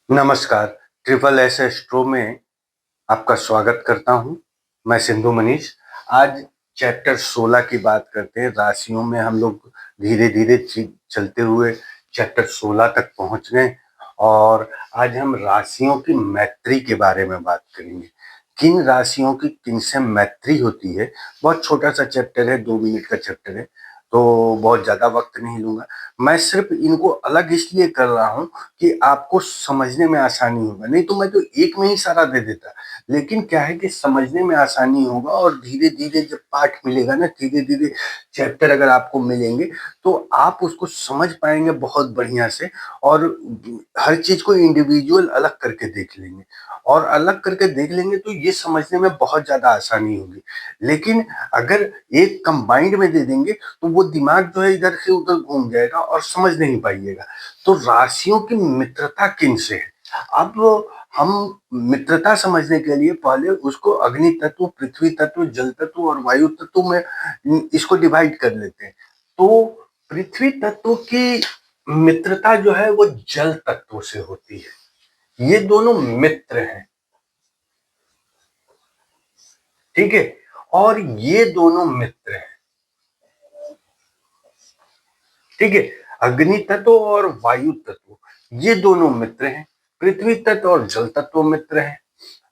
नमस्कार, triple S astro में आपका स्वागत करता हूँ। मैं सिंधु मनीष। आज चैप्टर 16 की बात करते हैं। राशियों में हम लोग धीरे-धीरे चलते हुए चैप्टर 16 तक पहुँच गए और आज हम राशियों की मैत्री के बारे में बात करेंगे। किन राशियों की किनसे मैत्री होती है। बहुत छोटा-सा चैप्टर है, 2 मिनट का चैप्टर है, तो बहुत ज़्यादा वक्त नहीं लूँगा। मैं सिर्फ इनको अलग इसलिए कर रहा हूँ कि आपको समझने में आसानी होगा, नहीं तो मैं तो एक में ही सारा दे देता। लेकिन क्या है कि समझने में आसानी होगा और धीरे-धीरे जब पाठ मिलेगा ना, धीरे-धीरे चैप्टर अगर आपको मिलेंगे, तो आप उसको समझ पाएँगे बहुत बढ़िया से और हर चीज़ को इंडिविजुअल अलग करके देख लेंगे और अलग करके देख लेंगे तो ये समझने में बहुत ज़्यादा आसानी होगी। लेकिन अगर एक कंबाइंड में दे देंगे, तो वो दिमाग जो है इधर से उधर घूम जाएगा और समझ नहीं पाइएगा। तो राशियों की मित्रता किनसे है? अब हम मित्रता समझने के लिए पहले उसको अग्नि तत्व, पृथ्वी तत्व, जल तत्व और वायु तत्व में इसको डिवाइड कर लेते हैं। तो पृथ्वी तत्व की मित्रता जो है वो जल तत्व से होती है। ये दोनों मित्र हैं, ठीक है? और ये दोनों मित्र हैं, ठीक है? अग्नि तत्व और वायु तत्व ये दोनों मित्र हैं। पृथ्वी तत्व और जल तत्व मित्र हैं।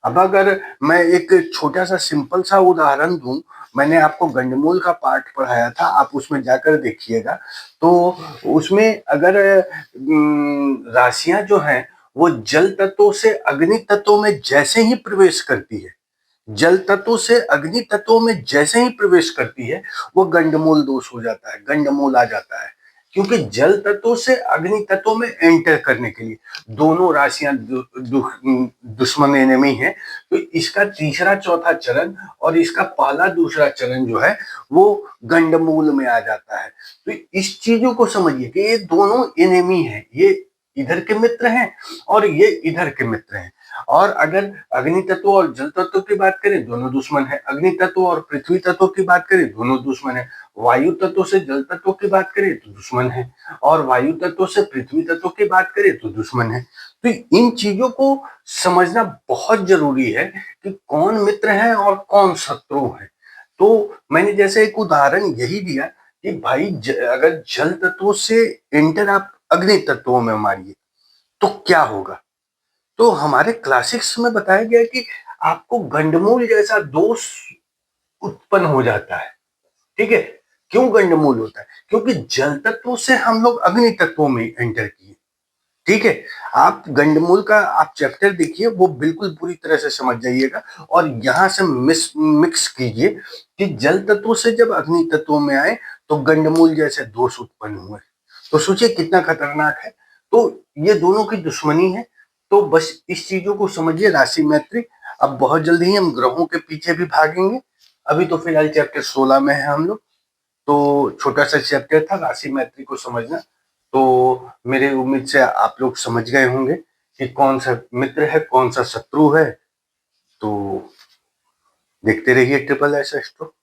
अब अगर मैं एक छोटा सा सिंपल सा उदाहरण दूं, मैंने आपको गंडमूल का पाठ पढ़ाया था, आप उसमें जाकर देखिएगा। तो उसमें अगर राशियां जो हैं वो जल तत्व से अग्नि तत्व में जैसे ही प्रवेश करती है, जल तत्व से अग्नि तत्व में जैसे ही प्रवेश करती है, वो गंडमूल दोष हो जाता है, गंडमूल आ जाता है। क्योंकि जल तत्व से अग्नि तत्व में एंटर करने के लिए दोनों राशियां दुश्मन एनिमी है, तो इसका तीसरा चौथा चरण और इसका पहला दूसरा चरण जो है वो गंडमूल में आ जाता है। तो इस चीजों को समझिए कि ये दोनों एनिमी है, ये इधर के मित्र हैं और ये इधर के मित्र हैं। और अगर अग्नि तत्व और जल तत्व की बात करें, दोनों दुश्मन है। अग्नि तत्व और पृथ्वी तत्व की बात करें, दोनों दुश्मन है। वायु तत्व से जल तत्व की बात करें तो दुश्मन है और वायु तत्व से पृथ्वी तत्व की बात करें तो दुश्मन है। तो इन चीजों को समझना बहुत जरूरी है कि कौन मित्र है और कौन शत्रु है। तो मैंने जैसे एक उदाहरण यही दिया कि भाई अगर जल तत्व से एंटर आप अग्नि तत्वों में मारिए तो क्या होगा। तो हमारे क्लासिक्स में बताया गया कि आपको गंडमूल जैसा दोष उत्पन्न हो जाता है, ठीक है? क्यों गंडमूल होता है? क्योंकि जल तत्व से हम लोग अग्नि तत्वों में एंटर किए, ठीक है? आप गंडमूल का आप चैप्टर देखिए, वो बिल्कुल पूरी तरह से समझ जाइएगा और यहां से मिक्स कीजिए कि जल तत्व से जब अग्नि तत्व में आए तो गंडमूल जैसे दोष उत्पन्न हुए। तो सोचिए कितना खतरनाक है। तो ये दोनों की दुश्मनी है। तो बस इस चीजों को समझिए, राशि मैत्री। अब बहुत जल्दी ही हम ग्रहों के पीछे भी भागेंगे। अभी तो फिलहाल चैप्टर 16 में है हम लोग। तो छोटा सा चैप्टर था राशि मैत्री को समझना। तो मेरे उम्मीद से आप लोग समझ गए होंगे कि कौन सा मित्र है कौन सा शत्रु है। तो देखते रहिए ट्रिपल एस एस्ट्रो।